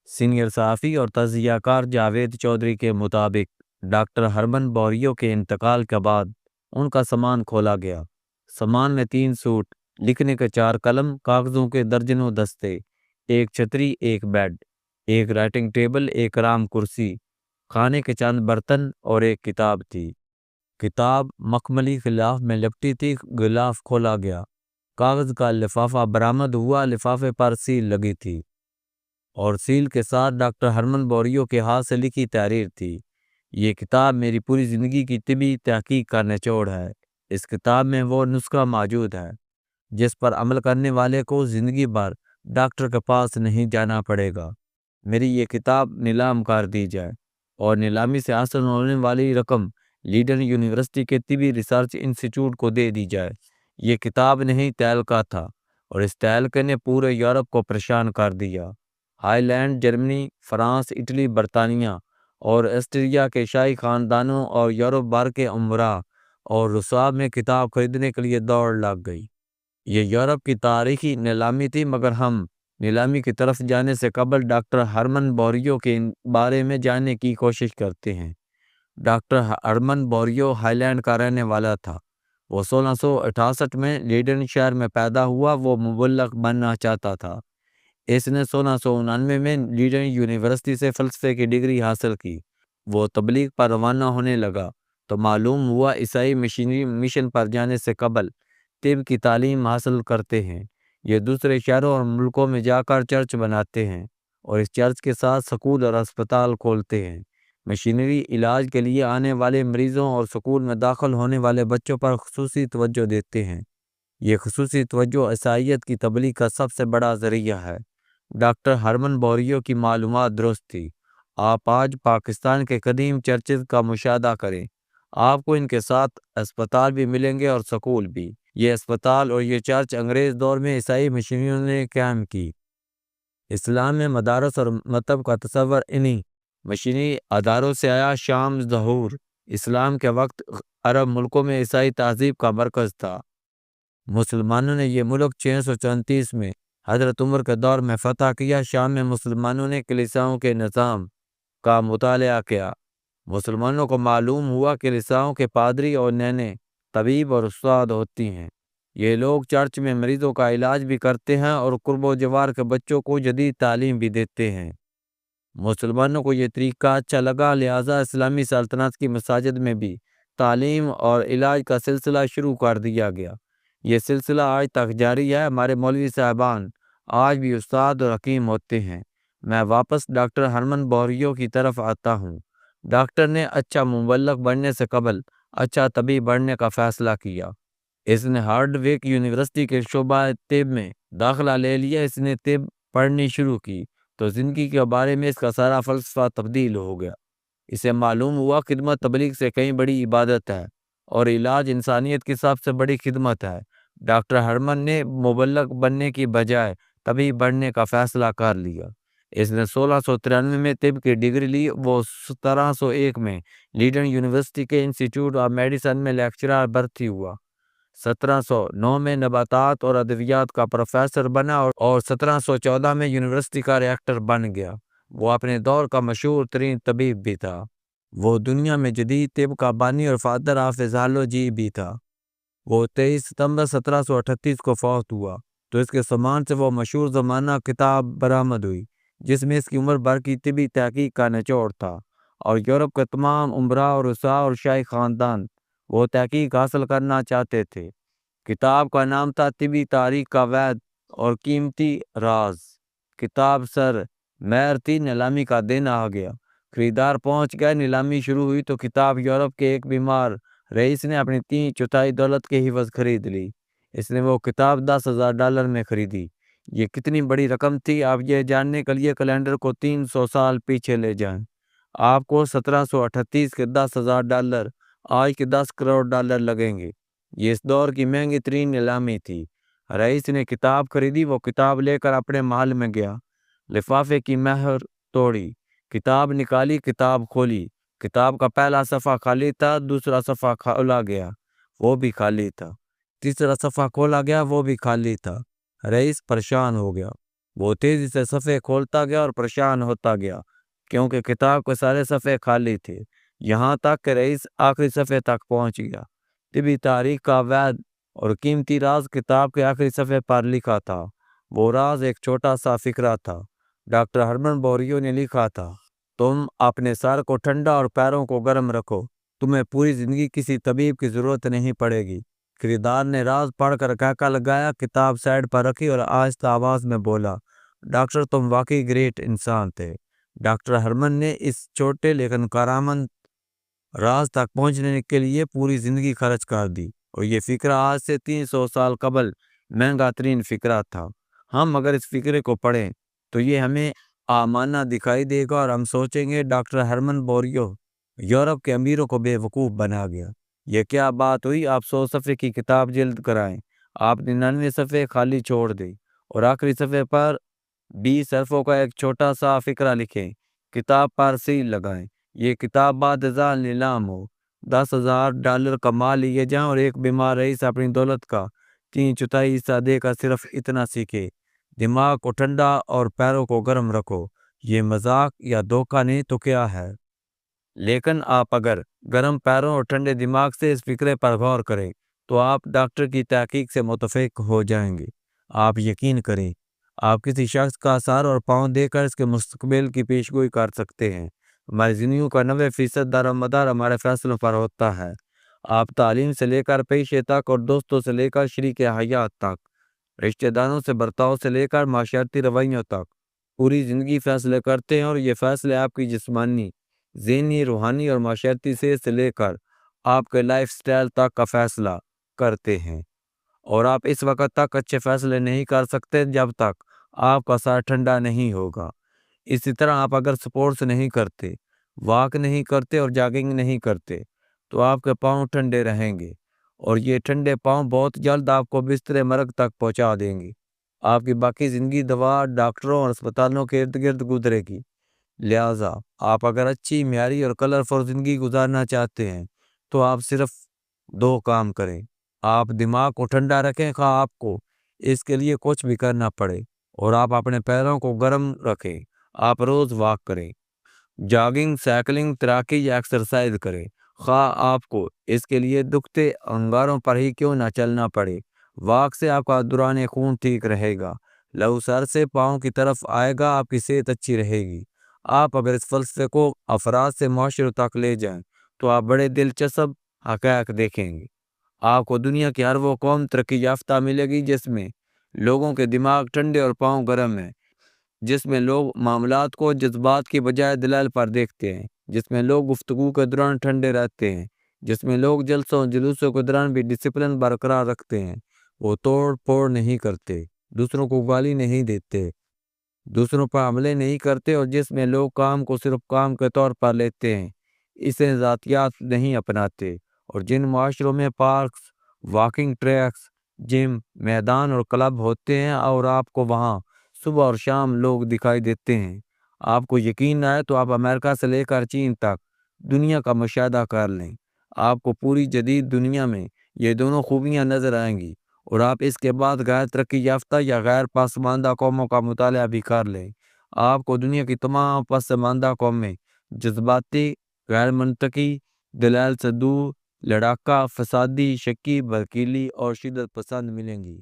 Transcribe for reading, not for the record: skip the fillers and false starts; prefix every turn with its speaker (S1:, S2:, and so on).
S1: Senior صحافی اور تجزیہ کار جاوید چودھری کے مطابق ڈاکٹر ہرمن بوریو کے انتقال کے بعد ان کا سامان کھولا گیا۔ سامان میں 3 سوٹ، لکھنے کے 4 قلم، کاغذوں کے درجنوں دستے، ایک چھتری، ایک بیڈ، ایک رائٹنگ ٹیبل، ایک آرام کرسی، کھانے کے چند برتن اور ایک کتاب تھی۔ کتاب مخملی غلاف میں لپٹی تھی۔ غلاف کھولا گیا، کاغذ کا لفافہ برآمد ہوا۔ لفافے پر سیل لگی تھی اور سیل کے ساتھ ڈاکٹر ہرمن بوریو کے ہاتھ سے لکھی تحریر تھی: یہ کتاب میری پوری زندگی کی طبی تحقیق کا نچوڑ ہے۔ اس کتاب میں وہ نسخہ موجود ہے جس پر عمل کرنے والے کو زندگی بھر ڈاکٹر کے پاس نہیں جانا پڑے گا۔ میری یہ کتاب نیلام کر دی جائے اور نیلامی سے حاصل ہونے والی رقم لیڈن یونیورسٹی کے طبی ریسرچ انسٹیٹیوٹ کو دے دی جائے۔ یہ کتاب نہیں، تہلکہ تھا، اور اس تہلکے نے پورے یورپ کو پریشان کر دیا۔ Highland, Germany, France, Italy, برطانیہ اور آسٹریا کے شاہی خاندانوں اور یورپ بھر کے امراء اور رساب میں کتاب خریدنے کے لیے دوڑ لگ گئی۔ یہ یورپ کی تاریخی نیلامی تھی، مگر ہم نیلامی کی طرف جانے سے قبل ڈاکٹر ہرمن بوریو کے بارے میں جاننے کی کوشش کرتے ہیں۔ ڈاکٹر ہرمن بوریو ہائی لینڈ کا رہنے والا تھا۔ وہ 1668 میں لیڈن شہر میں پیدا ہوا۔ وہ مبلغ بننا چاہتا تھا۔ اس نے 1699 میں لیڈن یونیورسٹی سے فلسفے کی ڈگری حاصل کی۔ وہ تبلیغ پر روانہ ہونے لگا تو معلوم ہوا عیسائی مشنری مشن پر جانے سے قبل طب کی تعلیم حاصل کرتے ہیں۔ یہ دوسرے شہروں اور ملکوں میں جا کر چرچ بناتے ہیں اور اس چرچ کے ساتھ سکول اور اسپتال کھولتے ہیں۔ مشنری علاج کے لیے آنے والے مریضوں اور سکول میں داخل ہونے والے بچوں پر خصوصی توجہ دیتے ہیں۔ یہ خصوصی توجہ عیسائیت کی تبلیغ کا سب سے بڑا ذریعہ ہے۔ ڈاکٹر ہرمن بوریو کی معلومات درست تھی۔ آپ آج پاکستان کے قدیم چرچز کا مشاہدہ کریں، آپ کو ان کے ساتھ اسپتال بھی ملیں گے اور سکول بھی۔ یہ اسپتال اور یہ چرچ انگریز دور میں عیسائی مشنریوں نے قائم کی۔ اسلام میں مدارس اور مکتب کا تصور انہی مشنری اداروں سے آیا۔ شام ظہور اسلام کے وقت عرب ملکوں میں عیسائی تہذیب کا مرکز تھا۔ مسلمانوں نے یہ ملک 634 میں حضرت عمر کے دور میں فتح کیا۔ شام میں مسلمانوں نے کلیساؤں کے نظام کا مطالعہ کیا۔ مسلمانوں کو معلوم ہوا کہ کلیساؤں کے پادری اور نانے طبیب اور استاد ہوتی ہیں۔ یہ لوگ چرچ میں مریضوں کا علاج بھی کرتے ہیں اور قرب و جوار کے بچوں کو جدید تعلیم بھی دیتے ہیں۔ مسلمانوں کو یہ طریقہ اچھا لگا، لہٰذا اسلامی سلطنت کی مساجد میں بھی تعلیم اور علاج کا سلسلہ شروع کر دیا گیا۔ یہ سلسلہ آج تک جاری ہے۔ ہمارے مولوی صاحبان آج بھی استاد اور حکیم ہوتے ہیں۔ میں واپس ڈاکٹر ہرمن بوریو کی طرف آتا ہوں۔ ڈاکٹر نے اچھا مبلغ بننے سے قبل اچھا طبیب بننے کا فیصلہ کیا۔ اس نے ہارڈوک یونیورسٹی کے شعبہ طب میں داخلہ لے لیا۔ اس نے طب پڑھنی شروع کی تو زندگی کے بارے میں اس کا سارا فلسفہ تبدیل ہو گیا۔ اسے معلوم ہوا خدمت تبلیغ سے کہیں بڑی عبادت ہے اور علاج انسانیت کی سب سے بڑی خدمت ہے۔ ڈاکٹر ہرمن نے مبلغ بننے کی بجائے طبیب بننے کا فیصلہ کر لیا۔ اس نے 1693 میں طب کی ڈگری لی۔ وہ 1701 میں لیڈن یونیورسٹی کے انسٹیٹیوٹ آف میڈیسن میں لیکچرر بھرتی ہوا۔ 1709 میں نباتات اور ادویات کا پروفیسر بنا اور 1714 میں یونیورسٹی کا ریکٹر بن گیا۔ وہ اپنے دور کا مشہور ترین طبیب بھی تھا۔ وہ دنیا میں جدید طب کا بانی اور فادر آف فزیالوجی بھی تھا۔ وہ 23 ستمبر 1738 کو فوت ہوا تو اس کے سامان سے وہ مشہور زمانہ کتاب برآمد ہوئی جس میں اس کی عمر بھر کی طبی تحقیق کا نچوڑ تھا، اور یورپ کے تمام امراء اور رؤساء اور شاہی خاندان وہ تحقیق حاصل کرنا چاہتے تھے۔ کتاب کا نام تھا طبی تاریخ کا وید اور قیمتی راز۔ کتاب سر مہر تھی۔ نیلامی کا دن آ گیا، خریدار پہنچ گئے۔ نیلامی شروع ہوئی تو کتاب یورپ کے ایک بیمار رئیس نے اپنی 3/4 دولت کے عوض خرید لی۔ اس نے وہ کتاب $10,000 میں خریدی۔ یہ کتنی بڑی رقم تھی، آپ یہ جاننے کے لیے کیلنڈر کو 300 سال پیچھے لے جائیں۔ آپ کو 1738 کے $10,000 آج کے $10 کروڑ لگیں گے۔ یہ اس دور کی مہنگی ترین نیلامی تھی۔ رئیس نے کتاب خریدی۔ وہ کتاب لے کر اپنے محل میں گیا، لفافے کی مہر توڑی، کتاب نکالی، کتاب کھولی۔ کتاب کا پہلا صفحہ خالی تھا، دوسرا صفحہ کھولا گیا، وہ بھی خالی تھا، تیسرا صفحہ کھولا گیا، وہ بھی خالی تھا۔ رئیس پریشان ہو گیا۔ وہ تیزی سے صفحے کھولتا گیا اور پریشان ہوتا گیا کیونکہ کتاب کے سارے صفحے خالی تھے، یہاں تک کہ رئیس آخری صفحے تک پہنچ گیا۔ طبی تاریخ کا وید اور قیمتی راز کتاب کے آخری صفحے پر لکھا تھا۔ وہ راز ایک چھوٹا سا فقرہ تھا۔ ڈاکٹر ہرمن بوریو نے لکھا تھا، تم اپنے سر کو ٹھنڈا اور پیروں کو گرم رکھو، تمہیں پوری زندگی کسی طبیب کی ضرورت نہیں پڑے گی۔ خریدار نے راز پڑھ کر کہکا لگایا، کتاب سائیڈ پر رکھی اور آہستہ آواز میں بولا، ڈاکٹر تم واقعی گریٹ انسان تھے۔ ڈاکٹر ہرمن نے اس چھوٹے لیکن کارآمد راز تک پہنچنے کے لیے پوری زندگی خرچ کر دی، اور یہ فقرہ آج سے 300 سال قبل مہنگا ترین فقرہ تھا۔ ہم اگر اس فقرے کو پڑھیں تو یہ ہمیں عامانہ دکھائی دے گا اور ہم سوچیں گے ڈاکٹر ہرمن بوریو یورپ کے امیروں کو بے وقوف بنا گیا۔ یہ کیا بات ہوئی، آپ 100 صفحے کی کتاب جلد کرائیں، آپ 99 صفحے خالی چھوڑ دیں اور آخری صفحے پر 20 حرفوں کا ایک چھوٹا سا فقرہ لکھیں، کتاب پر سیل لگائیں، یہ کتاب بعد ازاں نیلام ہو، $10,000 کا مال لیے جائیں اور ایک بیمار رئیس اپنی دولت کا 3/4 حصہ دے کر صرف اتنا سیکھے، دماغ کو ٹھنڈا اور پیروں کو گرم رکھو۔ یہ مذاق یا دھوکہ نہیں تو کیا ہے؟ لیکن آپ اگر گرم پیروں اور ٹھنڈے دماغ سے اس فقرے پر غور کریں تو آپ ڈاکٹر کی تحقیق سے متفق ہو جائیں گے۔ آپ یقین کریں، آپ کسی شخص کا سر اور پاؤں دے کر اس کے مستقبل کی پیشگوئی کر سکتے ہیں۔ ہماری زندگیوں کا 90% دار و مدار ہمارے فیصلوں پر ہوتا ہے۔ آپ تعلیم سے لے کر پیشے تک اور دوستوں سے لے کر شریک حیات تک، رشتہ داروں سے برتاؤ سے لے کر معاشرتی رویوں تک، پوری زندگی فیصلے کرتے ہیں، اور یہ فیصلے آپ کی جسمانی، ذہنی، روحانی اور معاشرتی صحت سے لے کر آپ کے لائف سٹائل تک کا فیصلہ کرتے ہیں۔ اور آپ اس وقت تک اچھے فیصلے نہیں کر سکتے جب تک آپ کا سر ٹھنڈا نہیں ہوگا۔ اسی طرح آپ اگر سپورٹس نہیں کرتے، واک نہیں کرتے اور جاگنگ نہیں کرتے تو آپ کے پاؤں ٹھنڈے رہیں گے، اور یہ ٹھنڈے پاؤں بہت جلد آپ کو بستر مرگ تک پہنچا دیں گے۔ آپ کی باقی زندگی دوا، ڈاکٹروں اور اسپتالوں کے ارد گرد گزرے گی۔ لہٰذا آپ اگر اچھی، معیاری اور کلرفل زندگی گزارنا چاہتے ہیں تو آپ صرف 2 کام کریں۔ آپ دماغ کو ٹھنڈا رکھیں، خواہ آپ کو اس کے لیے کچھ بھی کرنا پڑے، اور آپ اپنے پیروں کو گرم رکھیں۔ آپ روز واک کریں، جاگنگ، سائیکلنگ، تیراکی یا ایکسرسائز کریں، خواہ آپ کو اس کے لیے دکھتے انگاروں پر ہی کیوں نہ چلنا پڑے۔ واک سے آپ کا دوران خون ٹھیک رہے گا، لہو سر سے پاؤں کی طرف آئے گا، آپ کی صحت اچھی رہے گی۔ آپ اگر اس فلسفے کو افراد سے معاشروں تک لے جائیں تو آپ بڑے دلچسپ حقائق دیکھیں گے۔ آپ کو دنیا کی ہر وہ قوم ترقی یافتہ ملے گی جس میں لوگوں کے دماغ ٹھنڈے اور پاؤں گرم ہیں، جس میں لوگ معاملات کو جذبات کی بجائے دلائل پر دیکھتے ہیں، جس میں لوگ گفتگو کے دوران ٹھنڈے رہتے ہیں، جس میں لوگ جلسوں جلوسوں کے دوران بھی ڈسپلن برقرار رکھتے ہیں۔ وہ توڑ پھوڑ نہیں کرتے، دوسروں کو گالی نہیں دیتے، دوسروں پر حملے نہیں کرتے، اور جس میں لوگ کام کو صرف کام کے طور پر لیتے ہیں، اسے ذاتیات نہیں اپناتے، اور جن معاشروں میں پارکس، واکنگ ٹریکس، جم، میدان اور کلب ہوتے ہیں اور آپ کو وہاں صبح اور شام لوگ دکھائی دیتے ہیں، آپ کو یقین آئے تو آپ امریکہ سے لے کر چین تک دنیا کا مشاہدہ کر لیں، آپ کو پوری جدید دنیا میں یہ دونوں خوبیاں نظر آئیں گی، اور آپ اس کے بعد غیر ترقی یافتہ یا غیر پسماندہ قوموں کا مطالعہ بھی کر لیں۔ آپ کو دنیا کی تمام پسماندہ قومیں جذباتی، غیر منطقی، دلائل سے دور، لڑاکا، فسادی، شکی، برکیلی اور شدت پسند ملیں گی۔